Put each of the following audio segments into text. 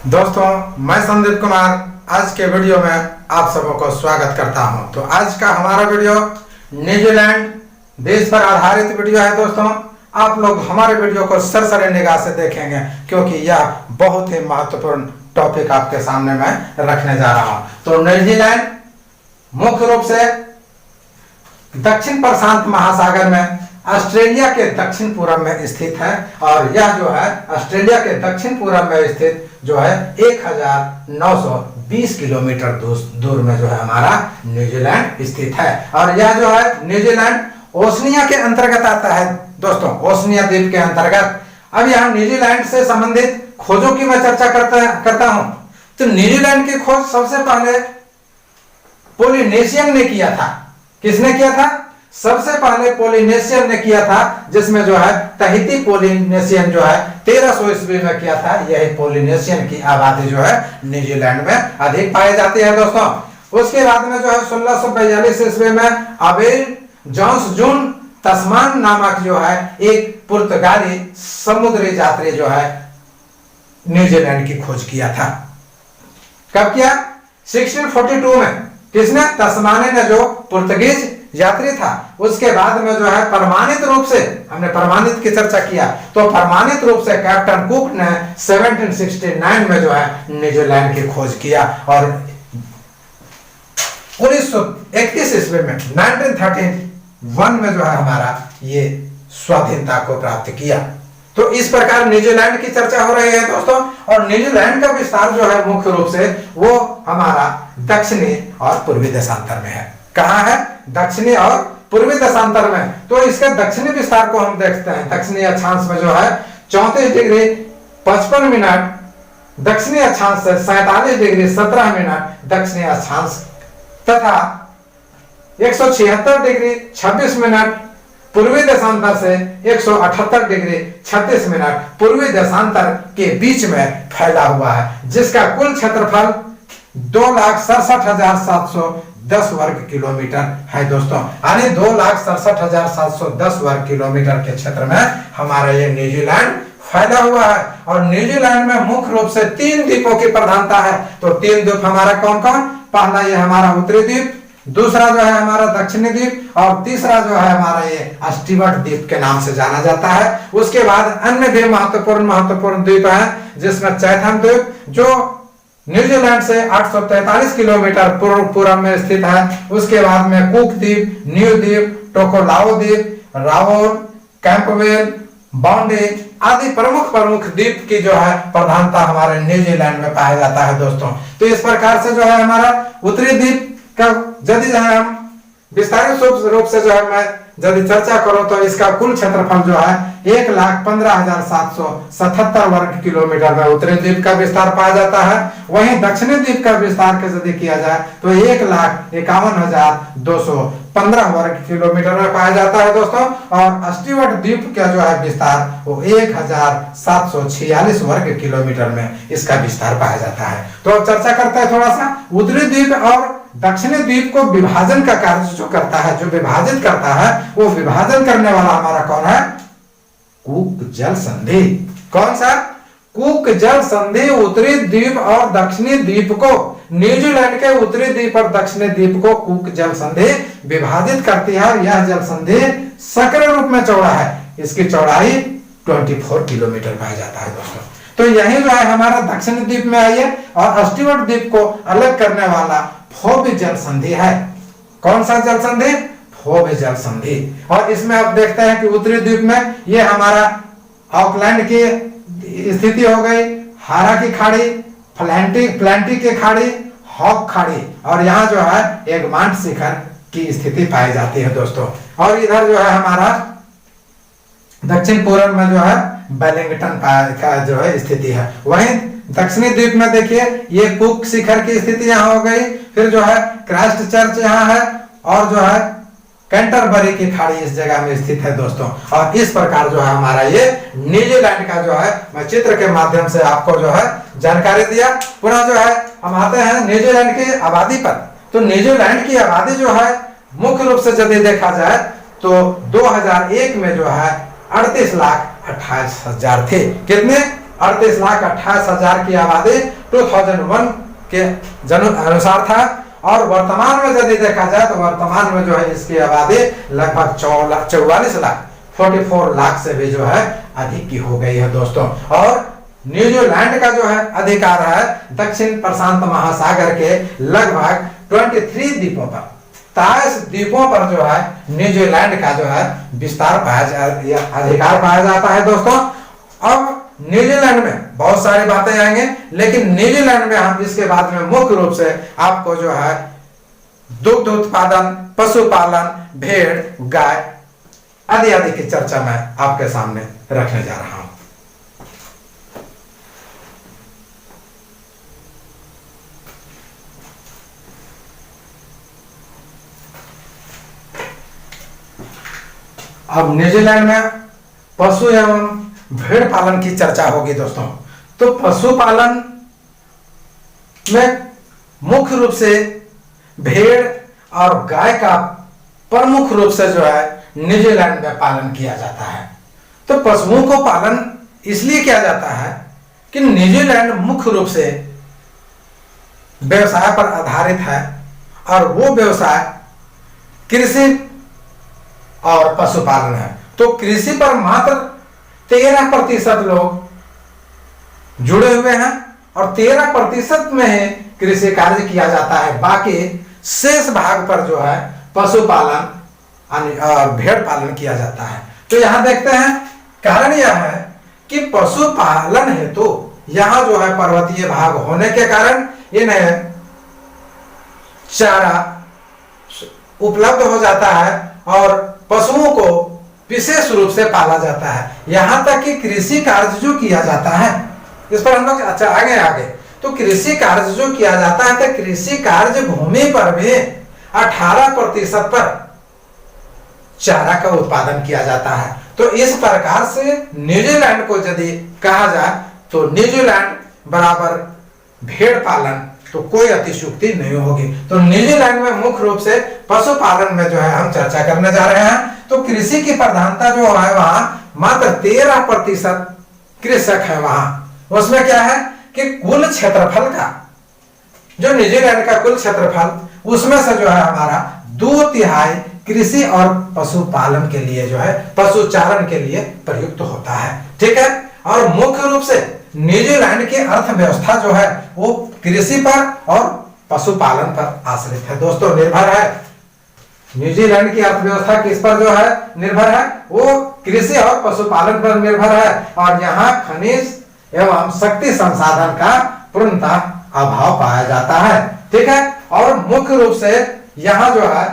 दोस्तों, मैं संदीप कुमार आज के वीडियो में आप सबों को स्वागत करता हूं। तो आज का हमारा वीडियो न्यूजीलैंड देश पर आधारित वीडियो है। दोस्तों, आप लोग हमारे वीडियो को सरसरे निगाह से देखेंगे क्योंकि यह बहुत ही महत्वपूर्ण टॉपिक आपके सामने मैं रखने जा रहा हूं। तो न्यूजीलैंड मुख्य रूप से दक्षिण प्रशांत महासागर में ऑस्ट्रेलिया के दक्षिण पूर्व में स्थित है और यह जो है ऑस्ट्रेलिया के दक्षिण पूर्व में स्थित जो है 1920 किलोमीटर दूर में जो है हमारा न्यूजीलैंड स्थित है। और यह जो है न्यूजीलैंड ओशनिया के अंतर्गत आता है। दोस्तों, ओशनिया द्वीप के अंतर्गत। अब यहाँ न्यूजीलैंड से संबंधित खोजों की मैं चर्चा करता हूं। तो न्यूजीलैंड की खोज सबसे पहले पोलिनेशियन ने किया था। किसने किया था? सबसे पहले पोलिनेशियन ने किया था, जिसमें जो है तहिती पोलिनेशियन जो है 1300 ईस्वी में किया था। यही पोलिनेशियन की आबादी जो है न्यूजीलैंड में अधिक पाई जाती है। दोस्तों, उसके बाद में जो है 1642 ईस्वी में अबेल जॉन्स जून तस्मान नामक जो है एक पुर्तगाली समुद्री यात्री जो है न्यूजीलैंड की खोज किया था। कब किया? 1642 में। किसने? तस्माने ने, जो पुर्तगीज यात्री था। उसके बाद में जो है प्रमाणित रूप से, हमने प्रमाणित की चर्चा किया, तो प्रमाणित रूप से कैप्टन कुक ने 1769 में जो है न्यूजीलैंड की खोज किया और 1931 ईस्वी में 1931 में जो है हमारा ये स्वाधीनता को प्राप्त किया। तो इस प्रकार न्यूजीलैंड की चर्चा हो रही है दोस्तों। और न्यूजीलैंड का विस्तार जो है मुख्य रूप से वो हमारा दक्षिणी और पूर्वी देशांतर में है। कहाँ है? दक्षिणी और पूर्वी देशांतर में। तो इसके दक्षिणी विस्तार को हम देखते हैं। दक्षिणी अक्षांश में जो है 34 डिग्री 55 मिनट दक्षिणी अक्षांश से 47 डिग्री 17 मिनट दक्षिणी अक्षांश तथा 176 डिग्री 26 मिनट पूर्वी देशांतर से 178 डिग्री 36 मिनट पूर्वी देशांतर के बीच में फैला हुआ है, जिसका कुल क्षेत्रफल 2,67,710 वर्ग किलोमीटर है। दोस्तों, यानी 2,67,710 वर्ग किलोमीटर के क्षेत्र में हमारा ये न्यूजीलैंड फैला हुआ है। और न्यूजीलैंड में मुख्य रूप से 3 द्वीपों की प्रधानता है। तो 3 द्वीप हमारा कौन कौन? पहला ये हमारा उत्तरी द्वीप, दूसरा जो है हमारा दक्षिणी द्वीप और तीसरा जो है हमारा ये स्टीवर्ट द्वीप के नाम से जाना जाता है। उसके बाद अन्य भी महत्वपूर्ण द्वीप हैं, जिसमें चैथम द्वीप जो न्यूजीलैंड से 843 किलोमीटर पूर्व में स्थित है। उसके बाद में कुक द्वीप, न्यू द्वीप, टोकोलाओ द्वीप, राओल, कैंपवेल, बाउंडे आदि प्रमुख द्वीप की जो है प्रधानता हमारे न्यूजीलैंड में पाया जाता है। दोस्तों, तो इस प्रकार से जो है हमारा उत्तरी द्वीप का यदि हम विस्तारित रूप से जो है मैं यदि चर्चा करो तो इसका कुल क्षेत्रफल जो है 1,15,777 वर्ग किलोमीटर में उत्तरी द्वीप का विस्तार पाया जाता है। वहीं दक्षिणी द्वीप का विस्तार के यदि किया जाए तो 1,51,215 वर्ग किलोमीटर में पाया जाता है। दोस्तों, और स्टीवर्ट द्वीप का जो है विस्तार वो 1,746 वर्ग किलोमीटर में इसका विस्तार पाया जाता है। तो अब चर्चा करते हैं थोड़ा सा उत्तरी द्वीप और दक्षिणी द्वीप को विभाजन का कार्य जो करता है, जो विभाजित करता है, वो विभाजन करने वाला हमारा कौन है? कुक जल संधि। कौन सा? कुक जल संधि उत्तरी द्वीप और दक्षिणी द्वीप को, न्यूजीलैंड के उत्तरी द्वीप और दक्षिणी द्वीप को कुक जल संधि विभाजित करती है। और यह जल संधि सक्रिय रूप में चौड़ा है। इसकी चौड़ाई 24 किलोमीटर पाया जाता है। दोस्तों, तो यही जो है हमारा दक्षिणी द्वीप में आई है और स्टीवर्ट द्वीप को अलग करने वाला फोब जल संधि है। कौन सा जल संधि? फोब जल संधि। और इसमें आप देखते हैं कि उत्तरी द्वीप में ये हमारा ऑकलैंड की स्थिति हो गई, हारा की खाड़ी, प्लांटी की खाड़ी, हॉक खाड़ी, और यहाँ जो है एगमांट शिखर की स्थिति पाई जाती है। दोस्तों, और इधर जो है हमारा दक्षिण पूर्व में जो है वेलिंगटन का जो है स्थिति है। वहीं दक्षिणी द्वीप में देखिए ये कुक शिखर की स्थिति यहाँ हो गई, फिर जो है क्राइस्ट चर्च यहाँ है और जो है कैंटरबरी की खाड़ी इस जगह में स्थित है। दोस्तों, और इस प्रकार जो है हमारा ये न्यूजीलैंड का जो है मैं चित्र के माध्यम से आपको जो है जानकारी दिया। पुनः जो है हम आते हैं न्यूजीलैंड की आबादी पर। तो न्यूजीलैंड की आबादी जो है मुख्य रूप से यदि देखा जाए तो 2001 में जो है 38,28,000 थे। कितने? 38,28,000 की आबादी 2001 के अनुसार था। और वर्तमान में यदि देखा जाए तो वर्तमान में जो है इसकी आबादी लगभग 44 लाख 44 लाख से भी जो है अधिक की हो गई है दोस्तों। और न्यूजीलैंड का जो है अधिकार है दक्षिण प्रशांत महासागर के लगभग 23 द्वीपों पर, 23 द्वीपों पर जो है न्यूजीलैंड का जो है विस्तार अधिकार पाया जाता है दोस्तों। अब न्यूजीलैंड में बहुत सारी बातें आएंगे, लेकिन न्यूजीलैंड में हम इसके बाद में मुख्य रूप से आपको जो है दुग्ध उत्पादन, पशुपालन, भेड़, गाय आदि आदि की चर्चा मैं आपके सामने रखने जा रहा हूं। अब न्यूजीलैंड में पशु एवं भेड़ पालन की चर्चा होगी दोस्तों। तो पशुपालन में मुख्य रूप से भेड़ और गाय का प्रमुख रूप से जो है न्यूजीलैंड में पालन किया जाता है। तो पशुओं को पालन इसलिए किया जाता है कि न्यूजीलैंड मुख्य रूप से व्यवसाय पर आधारित है और वो व्यवसाय कृषि और पशुपालन है। तो कृषि पर मात्र 13% लोग जुड़े हुए हैं और 13% में ही कृषि कार्य किया जाता है। बाकी शेष भाग पर जो है पशुपालन भेड़ पालन किया जाता है। तो यहां देखते हैं कारण यह है कि पशुपालन हेतु यहां जो है पर्वतीय भाग होने के कारण इन्हें चारा उपलब्ध हो जाता है और पशुओं को विशेष रूप से पाला जाता है। यहां तक कि कृषि कार्य जो किया जाता है, इस पर हम लोग अच्छा आगे तो कृषि कार्य जो किया जाता है तो कृषि कार्य भूमि पर भी 18% पर चारा का उत्पादन किया जाता है। तो इस प्रकार से न्यूजीलैंड को यदि कहा जाए तो न्यूजीलैंड बराबर भेड़ पालन, तो कोई अतिशयोक्ति नहीं होगी। तो न्यूजीलैंड में मुख्य रूप से पशुपालन में जो है हम चर्चा करने जा रहे हैं। तो कृषि की प्रधानता जो है वहां मात्र 13% कृषक है वहां। उसमें क्या है कि कुल क्षेत्रफल का जो न्यूजीलैंड का कुल क्षेत्रफल उसमें से जो है हमारा 2/3 कृषि और पशुपालन के लिए जो है पशुचारण के लिए प्रयुक्त होता है। ठीक है। और मुख्य रूप से न्यूजीलैंड की अर्थव्यवस्था जो है वो कृषि पर और पशुपालन पर आश्रित है दोस्तों, निर्भर है। न्यूजीलैंड की अर्थव्यवस्था किस पर जो है निर्भर है, वो कृषि और पशुपालन पर निर्भर है। और यहाँ खनिज एवं शक्ति संसाधन का पूर्णतः अभाव पाया जाता है। ठीक है। और मुख्य रूप से यहाँ जो है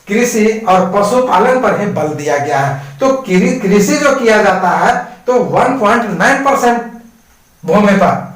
कृषि और पशुपालन पर ही बल दिया गया है। तो कृषि जो किया जाता है तो 1.9% भूमि पर,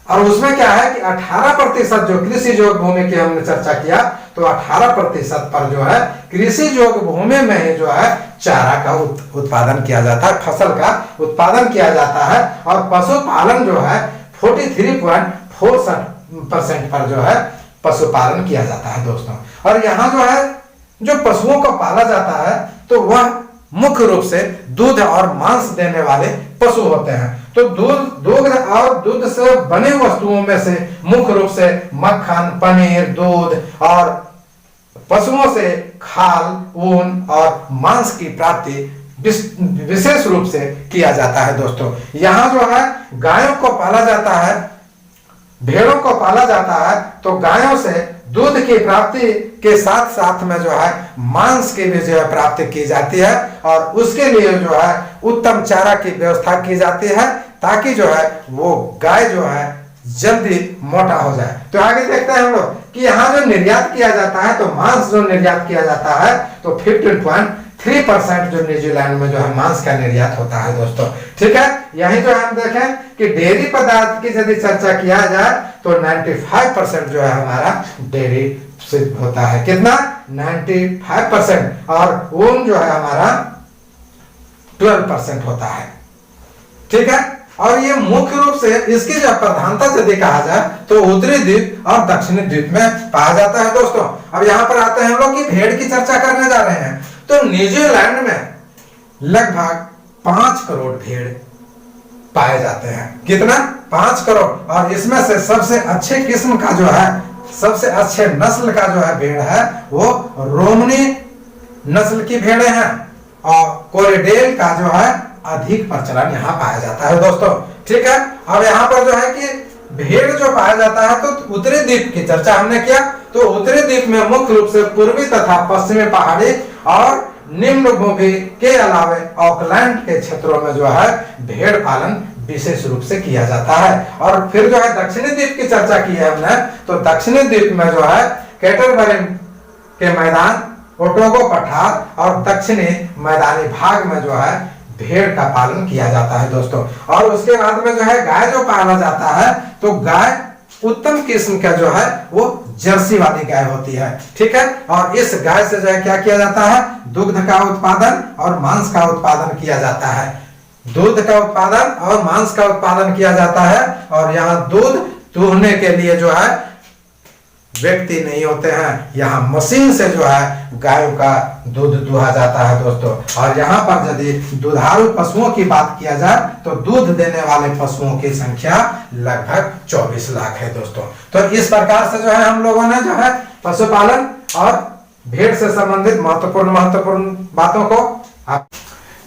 और उसमें क्या है कि 18% जो कृषि जोग भूमि की हमने चर्चा किया, तो 18% पर जो है कृषि जोग भूमि में ही जो है चारा का उत्पादन किया जाता है, फसल का उत्पादन किया जाता है। और पशुपालन जो है 43.46% पर जो है पशुपालन किया जाता है दोस्तों। और यहाँ जो है जो पशुओं को पाला जाता है तो वह मुख्य रूप से दूध और मांस देने वाले पशु होते हैं। तो दूध और दूध से बने वस्तुओं में से मुख्य रूप से मक्खन, पनीर, दूध और पशुओं से खाल, ऊन और मांस की प्राप्ति विशेष रूप से किया जाता है दोस्तों। यहाँ जो है गायों को पाला जाता है, भेड़ों को पाला जाता है, तो गायों से दूध की प्राप्ति के साथ साथ में जो है मांस की भी जो है प्राप्ति की जाती है। और उसके लिए जो है उत्तम चारा की व्यवस्था की जाती है ताकि जो है वो गाय जो है जल्दी मोटा हो जाए। तो आगे देखते हैं हम लोग कि यहाँ जो निर्यात किया जाता है, तो मांस जो निर्यात किया जाता है तो 15.3% जो न्यूजीलैंड में जो है मांस का निर्यात होता है दोस्तों। ठीक है। यही जो हम देखें कि डेयरी पदार्थ की यदि चर्चा किया जाए तो 95% जो है हमारा डेयरी से होता है। कितना? 95%। और ऊन जो है हमारा 12% होता है। ठीक है। और ये मुख्य रूप से इसकी जब प्रधानता यदि कहा जाए तो उत्तरी द्वीप और दक्षिणी द्वीप में पाया जाता है दोस्तों। अब यहाँ पर आते हैं हम लोग कि भेड़ की चर्चा करने जा रहे हैं। तो न्यूजीलैंड में लगभग 5 करोड़ भेड़ पाए जाते हैं। कितना? 5 करोड़। और इसमें से सबसे अच्छे किस्म का जो है, सबसे अच्छे नस्ल का जो है भेड़ है वो रोमनी नस्ल की भेड़े हैं, और कोरिडेल का जो है अधिक प्रचलन यहाँ पाया जाता है दोस्तों। ठीक है, अब यहाँ पर जो है कि भेड़ जो पाया जाता है, तो उत्तरी द्वीप की चर्चा हमने किया। तो उत्तरी द्वीप में मुख्य रूप से पूर्वी तथा पश्चिमी पहाड़ी और निम्न भूमि के अलावे ऑकलैंड के क्षेत्रों में जो है भेड़ पालन विशेष रूप से किया जाता है। और फिर जो है दक्षिणी द्वीप की चर्चा की है हमने, तो दक्षिणी द्वीप में जो है कैटरबरिन के मैदान, ओटोगो पठार और दक्षिणी मैदानी भाग में जो है भेड़ का पालन किया जाता है दोस्तों। और उसके बाद में जो है गाय जो पाला जाता है, तो गाय उत्तम किस्म का जो है वो जर्सी वाली गाय होती है। ठीक है, और इस गाय से जो है क्या किया जाता है? दुग्ध का उत्पादन और मांस का उत्पादन किया जाता है। दूध का उत्पादन और मांस का उत्पादन किया जाता है। और यहाँ दूध दूहने के लिए जो है व्यक्ति नहीं होते हैं, यहाँ मशीन से जो है गायों का दूध दुहा जाता है दोस्तों। और यहाँ पर यदि दुधारू पशुओं की बात किया जाए, तो दूध देने वाले पशुओं की संख्या लगभग 24 लाख है दोस्तों। तो इस प्रकार से जो है हम लोगों ने जो है पशुपालन और भेड़ से संबंधित महत्वपूर्ण बातों को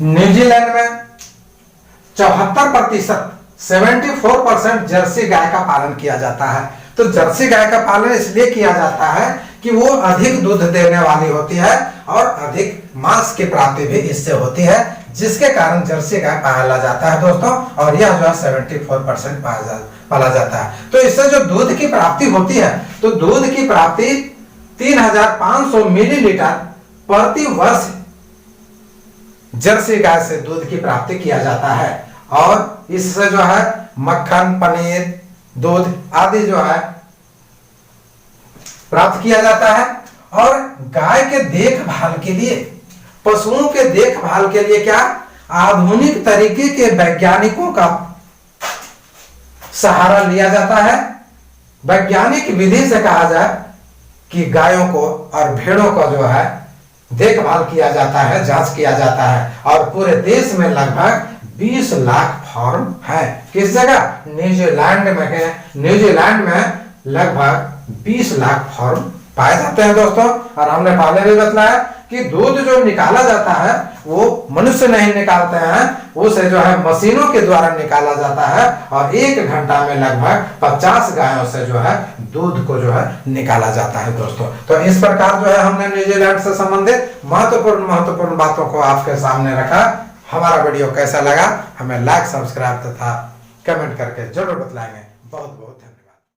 न्यूजीलैंड में 74% 74% जर्सी गाय का पालन किया जाता है। तो जर्सी गाय का पालन इसलिए किया जाता है कि वो अधिक दूध देने वाली होती है और अधिक मांस की प्राप्ति भी इससे होती है, जिसके कारण जर्सी गाय पाला जाता है दोस्तों। और यह जो है 74% पाला जाता है। तो इससे जो दूध की प्राप्ति होती है, तो दूध की प्राप्ति 3500 मिलीलीटर प्रति वर्ष जर्सी गाय से दूध की प्राप्ति किया जाता है। और इससे जो है मक्खन, पनीर, दूध आदि जो है प्राप्त किया जाता है। और गाय के देखभाल के लिए, पशुओं के देखभाल के लिए क्या आधुनिक तरीके के वैज्ञानिकों का सहारा लिया जाता है। वैज्ञानिक विधि से कहा जाए कि गायों को और भेड़ों को जो है देखभाल किया जाता है, जांच किया जाता है। और पूरे देश में लगभग 20 लाख फार्म है। किस जगह? न्यूजीलैंड में है। न्यूजीलैंड में लगभग 20 लाख फार्म पाए जाते हैं दोस्तों। और हमने पहले भी बताया कि दूध जो निकाला जाता है वो मनुष्य नहीं निकालते हैं, उसे जो है मशीनों के द्वारा निकाला जाता है। और 1 घंटा में लगभग 50 गायों से जो है दूध को जो है निकाला जाता है दोस्तों। तो इस प्रकार जो है हमने न्यूजीलैंड से संबंधित महत्वपूर्ण बातों को आपके सामने रखा। हमारा वीडियो कैसा लगा हमें लाइक, सब्सक्राइब तथा कमेंट करके जरूर बतलाएंगे। बहुत बहुत धन्यवाद।